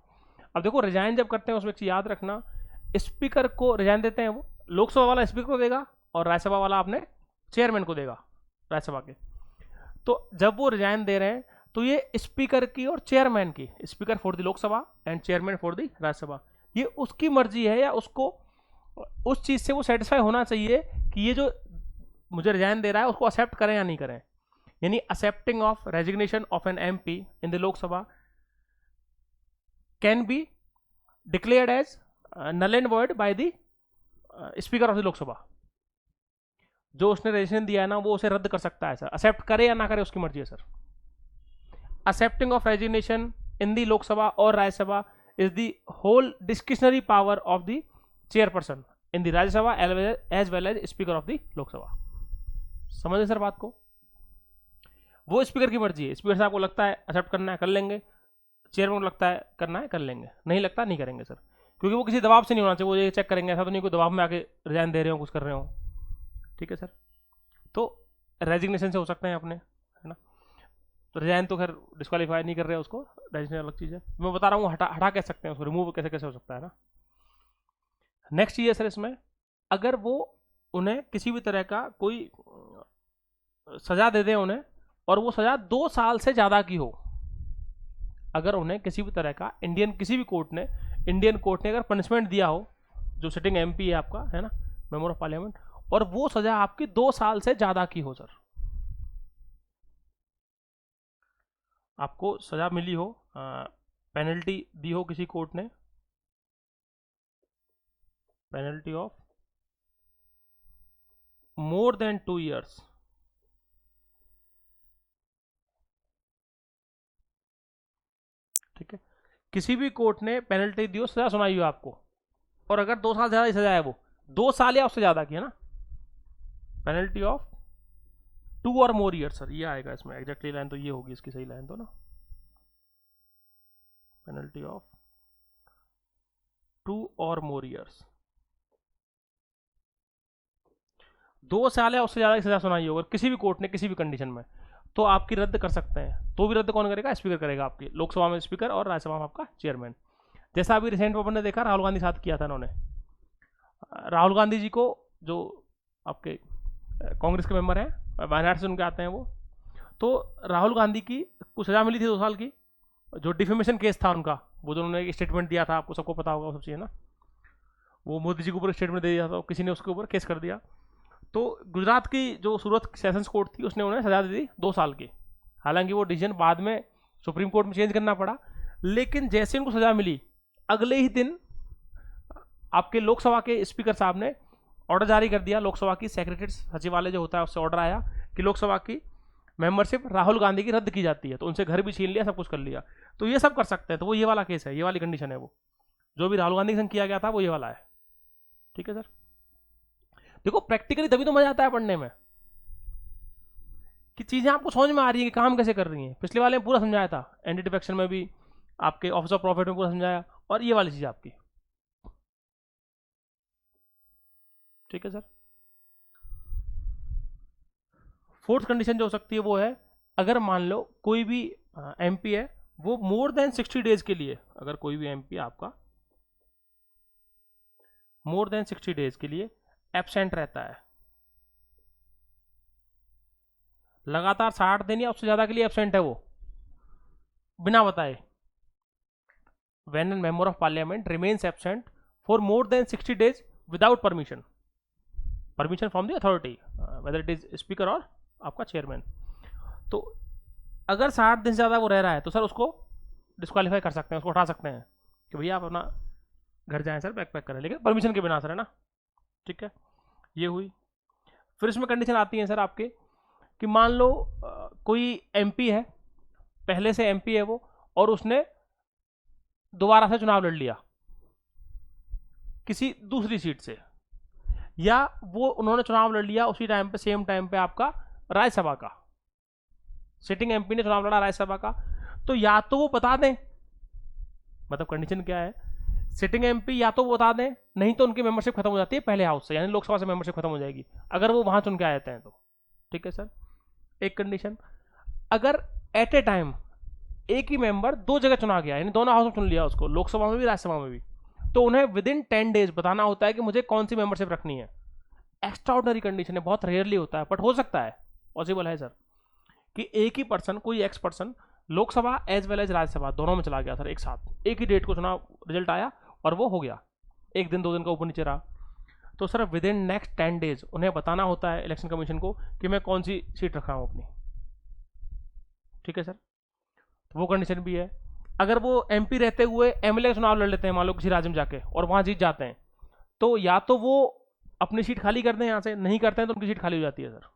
अब देखो रिजाइन जब करते हैं उसमें एक चीज़ याद रखना, स्पीकर को रिजाइन देते हैं वो, लोकसभा वाला स्पीकर को देगा और राज्यसभा वाला अपने चेयरमैन को देगा राज्यसभा के। तो जब वो रिजाइन दे रहे हैं तो ये स्पीकर की और चेयरमैन की, speaker for the Lok Sabha and chairman for the Rajya Sabha, ये उसकी मर्जी है या उसको उस चीज़ से वो सेटिस्फाई होना चाहिए कि ये जो मुझे रिजाइन दे रहा है उसको एक्सेप्ट करें या नहीं करें। यानी accepting of resignation of an MP in the Lok Sabha can be declared as null and void by the speaker of the Lok Sabha. जो उसने रेजिग्नेशन दिया है ना वो उसे रद्द कर सकता है सर, एक्सेप्ट करे या ना करे उसकी मर्जी है sir. Accepting of resignation in the Lok Sabha और Rajya Sabha is the whole discretionary power of the chairperson in the Rajya Sabha as well as speaker of the Lok Sabha. समझे सर बात को? वो स्पीकर की मर्जी है, स्पीकर साहब को लगता है एक्सेप्ट करना है कर लेंगे, चेयरमैन को लगता है करना है कर लेंगे, नहीं लगता नहीं करेंगे सर, क्योंकि वो किसी दबाव से नहीं होना चाहिए, वो ये चेक करेंगे, ऐसा तो नहीं कोई दबाव में आके रिजाइन दे रहे हो कुछ कर रहे हो, ठीक है सर। तो रेजिग्नेशन से हो सकते हैं अपने, है ना। तो रिजाइन तो खैर डिस्क्वालीफाई नहीं कर रहे उसको, रेजिग्नेशन अलग चीज़ है। मैं बता रहा हूँ हटा हटा कैसे सकते हैं उसको, रिमूव कैसे कैसे हो सकता है ना। नेक्स्ट ये सर, इसमें अगर वो उन्हें किसी भी तरह का कोई सजा दे दें उन्हें, और वो सजा 2 साल से ज़्यादा की हो, अगर उन्हें किसी भी तरह का किसी भी कोर्ट ने, इंडियन कोर्ट ने अगर पनिशमेंट दिया हो, जो सिटिंग एमपी है आपका, है ना, मेंबर ऑफ पार्लियामेंट, और वो सजा आपकी 2 साल से ज़्यादा की हो सर, आपको सजा मिली हो, पेनल्टी दी हो किसी कोर्ट ने, penalty of more than 2 years, ठीक है। किसी भी कोर्ट ने पेनल्टी दी हो, सजा सुनाई हो आपको, और अगर 2 साल ज्यादा सजा है, वो 2 साल या उससे ज्यादा की है ना, penalty of 2 or more years sir, ये आएगा इसमें एग्जैक्टली लाइन तो ये होगी इसकी सही लाइन तो ना, penalty of 2 or more years, 2 साल या उससे ज्यादा की सजा सुनाई होगी किसी भी कोर्ट ने किसी भी कंडीशन में, तो आपकी रद्द कर सकते हैं। तो भी रद्द कौन करेगा? स्पीकर करेगा, आपकी लोकसभा में स्पीकर और राज्यसभा में आपका चेयरमैन। जैसा अभी रिसेंट में अपन ने देखा, राहुल गांधी साथ किया था इन्होंने, राहुल गांधी जी को, जो आपके कांग्रेस के मेंबर हैं, वायनाड से उनके आते हैं वो, तो राहुल गांधी की कुछ सजा मिली थी 2 साल की, जो डिफेमेशन केस था उनका, वो जो उन्होंने एक स्टेटमेंट दिया था, आपको सबको पता होगा वो सब चीज़, है ना, वो मोदी जी के ऊपर स्टेटमेंट दे दिया था, किसी ने उसके ऊपर केस कर दिया। तो गुजरात की जो सूरत सेशंस कोर्ट थी, उसने उन्हें सजा दे दी 2 साल की। हालांकि वो डिसीजन बाद में सुप्रीम कोर्ट में चेंज करना पड़ा, लेकिन जैसे उनको सजा मिली, अगले ही दिन आपके लोकसभा के स्पीकर साहब ने ऑर्डर जारी कर दिया, लोकसभा की सेक्रेटरी सचिवालय जो होता है उससे ऑर्डर आया कि लोकसभा की मेंबरशिप राहुल गांधी की रद्द की जाती है। तो उनसे घर भी छीन लिया, सब कुछ कर लिया, तो ये सब कर सकते हैं। तो वो ये वाला केस है, ये वाली कंडीशन है, वो जो भी राहुल गांधी के संग किया गया था वो ये वाला है, ठीक है सर। देखो प्रैक्टिकली तभी तो मजा आता है पढ़ने में, कि चीजें आपको समझ में आ रही है कि काम कैसे कर रही हैं। पिछले वाले में पूरा समझाया था, एंटी डिफेक्शन में भी, आपके ऑफिस ऑफ प्रॉफिट में पूरा समझाया, और ये वाली चीज आपकी, ठीक है सर। फोर्थ कंडीशन जो हो सकती है वो है, अगर मान लो कोई भी एमपी है, वो मोर देन 60 डेज के लिए, अगर कोई भी एमपी आपका मोर देन 60 डेज के लिए एब्सेंट रहता है, लगातार 60 दिन या उससे ज्यादा के लिए एब्सेंट है वो, बिना बताए, when a member of parliament remains absent for more than 60 days without permission from the authority, whether it is speaker or आपका चेयरमैन, तो अगर 60 दिन से ज़्यादा वो रह रहा है तो सर उसको डिस्क्वालीफाई कर सकते हैं, उसको हटा सकते हैं कि भैया आप अपना घर जाएं सर, बैक पैक करें, लेकिन परमिशन के बिना सर, है ना, ठीक है। ये हुई। फिर इसमें कंडीशन आती है सर आपके, कि मान लो कोई एमपी है, पहले से एमपी है वो, और उसने दोबारा से चुनाव लड़ लिया किसी दूसरी सीट से, या वो उन्होंने चुनाव लड़ लिया उसी टाइम पे, सेम टाइम पे आपका राज्यसभा का, सिटिंग एमपी ने चुनाव लड़ा राज्यसभा का, तो या तो वो बता दें, मतलब कंडीशन क्या है, सिटिंग एमपी या तो वो बता दें, नहीं तो उनकी मेंबरशिप खत्म हो जाती है पहले हाउस से, यानी लोकसभा से मेंबरशिप खत्म हो जाएगी अगर वो वहां चुन के आ जाते हैं तो, ठीक है सर। एक कंडीशन, अगर एट ए टाइम एक ही मेंबर 2 जगह चुना गया, यानी दोनों हाउस में चुन लिया उसको, लोकसभा में भी राज्यसभा में भी, तो उन्हें विद इन 10 डेज बताना होता है कि मुझे कौन सी मेंबरशिप रखनी है। एक्स्ट्राऑर्डिनरी कंडीशन है, बहुत रेयरली होता है, बट हो सकता है, पॉसिबल है सर, कि एक ही पर्सन, कोई x person Lok Sabha as well as Rajya Sabha दोनों में चला गया सर, एक साथ एक ही डेट को चुनाव रिजल्ट आया और वो हो गया, 1 दिन 2 दिन का ऊपर नीचे रहा, तो sir with in next 10 days उन्हें बताना होता है इलेक्शन कमीशन को कि मैं कौन सी सीट रख रहा हूँ अपनी, ठीक है सर। तो वो कंडीशन भी है। अगर वो एमपी रहते हुए एमएलए का चुनाव लड़ लेते हैं मान लो किसी राज्य में जाके, और वहां जीत जाते हैं, तो या तो वो अपनी सीट खाली कर दें यहाँ से, नहीं करते हैं तो उनकी सीट खाली हो जाती है सर,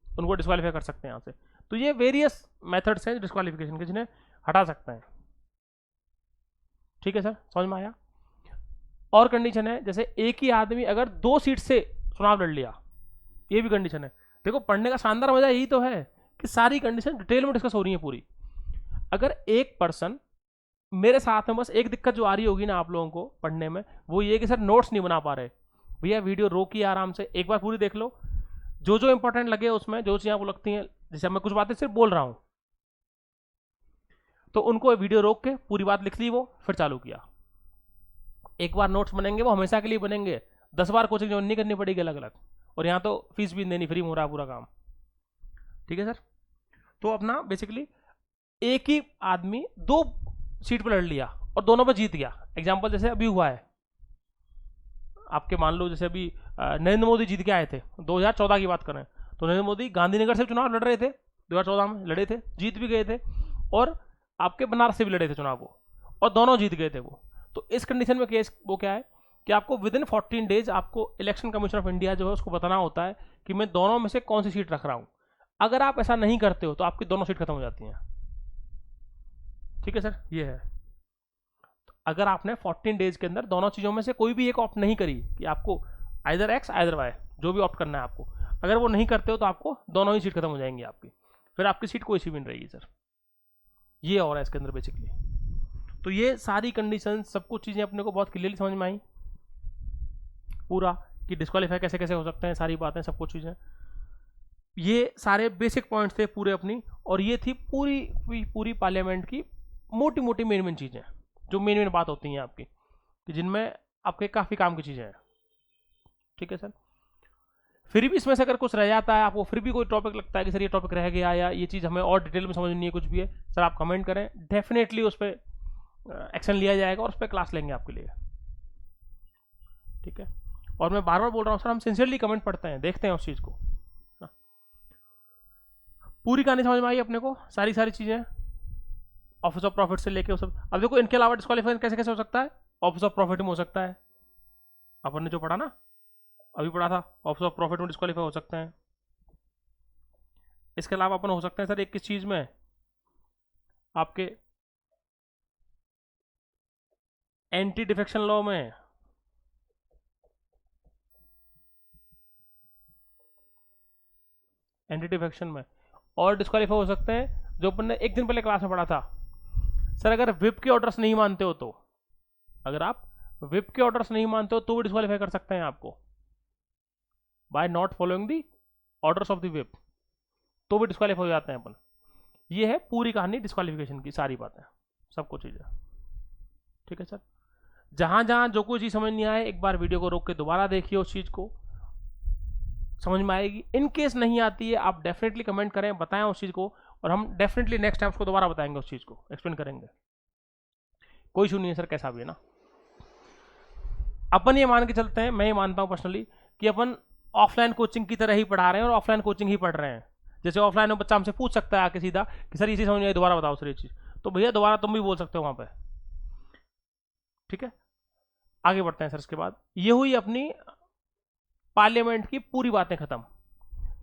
उनको डिस्क्वालीफाई कर सकते हैं यहाँ से। तो ये वेरियस मेथड्स हैं डिस्क्वालिफिकेशन के, जिन्हें हटा सकते हैं, ठीक है सर, समझ में आया। और कंडीशन है, जैसे एक ही आदमी अगर 2 सीट से चुनाव लड़ लिया, ये भी कंडीशन है। देखो पढ़ने का शानदार मजा यही तो है कि सारी कंडीशन डिटेल में डिस्कस हो रही है पूरी। अगर एक पर्सन, मेरे साथ में बस एक दिक्कत जो आ रही होगी ना आप लोगों को पढ़ने में, वो ये कि सर नोट्स नहीं बना पा रहे, भैया वीडियो रोकिए आराम से, एक बार पूरी देख लो, जो जो इंपॉर्टेंट लगे उसमें, जो चीज़ें आपको लगती हैं, जैसे मैं कुछ बातें सिर्फ बोल रहा हूँ तो उनको वीडियो रोक के पूरी बात लिख ली वो, फिर चालू किया। एक बार नोट्स बनेंगे वो हमेशा के लिए बनेंगे, 10 बार कोचिंग ज्वाइन नहीं करनी पड़ेगी अलग अलग, और यहाँ तो फीस भी देनी, फ्री में हो रहा है पूरा काम। ठीक है सर, तो अपना बेसिकली एक ही आदमी 2 सीट पर लड़ लिया और दोनों पे जीत गया। एग्जाम्पल जैसे अभी हुआ है आपके, मान लो जैसे अभी नरेंद्र मोदी जीत के आए थे, 2014 की बात करें तो नरेंद्र मोदी गांधीनगर से चुनाव लड़ रहे थे, 2014 में लड़े थे, जीत भी गए थे, और आपके बनारस से भी लड़े थे चुनाव को, और दोनों जीत गए थे वो। तो इस कंडीशन में केस वो क्या है कि आपको विद इन 14 डेज आपको इलेक्शन कमीशन ऑफ इंडिया जो है उसको बताना होता है कि मैं दोनों में से कौन सी सीट रख रहा हूं। अगर आप ऐसा नहीं करते हो तो आपकी दोनों सीट खत्म हो जाती हैं। ठीक है सर, ये है। अगर आपने 14 डेज के अंदर दोनों चीज़ों में से कोई भी एक ऑप्ट नहीं करी कि आपको आइदर एक्स आइदर वाई, जो भी ऑप्ट करना है आपको, अगर वो नहीं करते हो तो आपको दोनों ही सीट खत्म हो जाएंगी आपकी, फिर आपकी सीट कोई सी भी नहीं रहेगी सर। ये और है इसके अंदर बेसिकली। तो ये सारी कंडीशन, सब कुछ चीज़ें अपने को बहुत क्लियरली समझ में आई पूरा, कि डिस्क्वालीफाई कैसे कैसे हो सकते हैं, सारी बातें, सब कुछ चीज़ें, ये सारे बेसिक पॉइंट्स थे पूरे अपनी। और ये थी पूरी पार्लियामेंट की मोटी मोटी मेन चीज़ें, जो मेन बात होती हैं आपकी, कि जिनमें आपके काफ़ी काम की चीज़ें हैं। ठीक है सर, फिर भी इसमें से अगर कुछ रह जाता है, आपको फिर भी कोई टॉपिक लगता है कि सर ये टॉपिक रह गया या ये चीज़ हमें और डिटेल में समझनी है, कुछ भी है सर, आप कमेंट करें, डेफिनेटली उस पर एक्शन लिया जाएगा और उस पर क्लास लेंगे आपके लिए। ठीक है, और मैं बार बार बोल रहा हूँ सर, हम सिंसियरली कमेंट पढ़ते हैं, देखते हैं उस चीज़ को। पूरी कहानी समझ में आई अपने को, सारी चीज़ें, ऑफिस ऑफ प्रॉफिट से लेके वो सब। अब देखो इनके अलावा डिस्क्वालीफाई कैसे कैसे हो सकता है, ऑफिस ऑफ प्रॉफिट में हो सकता है, अपन ने जो पढ़ा ना, अभी पढ़ा था, ऑफिस ऑफ प्रॉफिट में डिस्क्वालीफाई हो सकते हैं। इसके अलावा अपन हो सकते हैं सर एक किस चीज़ में, आपके एंटी डिफेक्शन लॉ में, एंटी डिफेक्शन में, और डिस्क्वालीफाई हो सकते हैं जो अपन ने एक दिन पहले क्लास में पढ़ा था सर, अगर विप के ऑर्डर्स नहीं मानते हो तो, अगर आप विप के ऑर्डर्स नहीं मानते हो तो भी डिस्क्वालीफाई कर सकते हैं आपको, by not following the orders of the whip, तो भी डिस्क्वालीफाई हो जाते हैं अपन। ये है पूरी कहानी डिस्क्वालिफिकेशन की, सारी बातें, सब कुछ चीज़ें। ठीक है सर, जहां जहां जो कोई चीज़ समझ नहीं आए, एक बार वीडियो को रोक के दोबारा देखिए, उस चीज़ को समझ में आएगी। इन केस नहीं आती है, आप डेफिनेटली कमेंट करें, बताएं उस चीज़ को, और हम डेफिनेटली नेक्स्ट टाइम उसको दोबारा बताएंगे, उस चीज़ को एक्सप्लेन करेंगे, कोई इशू नहीं है सर, कैसा भी है ना। अपन ये मान के चलते हैं, मैं ये मानता हूँ पर्सनली, कि अपन ऑफलाइन कोचिंग की तरह ही पढ़ा रहे हैं और ऑफलाइन कोचिंग ही पढ़ रहे हैं। जैसे ऑफलाइन में बच्चा हमसे पूछ सकता है आके सीधा कि सर ये चीज़ समझ नहीं आई, दोबारा बताओ सर ये चीज़, तो भैया दोबारा तुम भी बोल सकते हो वहाँ पे। ठीक है, आगे बढ़ते हैं सर। इसके बाद ये हुई अपनी पार्लियामेंट की पूरी बातें खत्म।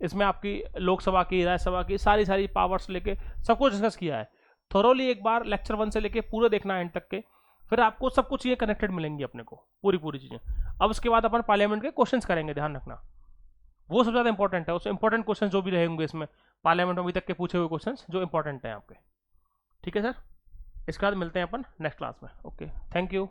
इसमें आपकी लोकसभा की, राज्यसभा की सारी पावर्स लेके सब कुछ डिस्कस किया है थोरोली। एक बार लेक्चर 1 से लेके पूरे देखना एंड तक के, फिर आपको सब कुछ चीज़ें कनेक्टेड मिलेंगी अपने को, पूरी चीज़ें। अब उसके बाद अपन पार्लियामेंट के क्वेश्चंस करेंगे, ध्यान रखना वो सबसे ज़्यादा इंपॉर्टेंट है। उस इंपॉर्टेंट क्वेश्चन जो भी रहेंगे इसमें पार्लियामेंट में अभी तक के पूछे हुए क्वेश्चन जो इंपॉर्टेंट हैं आपके। ठीक है सर, इसके बाद मिलते हैं अपन नेक्स्ट क्लास में। Okay, thank you.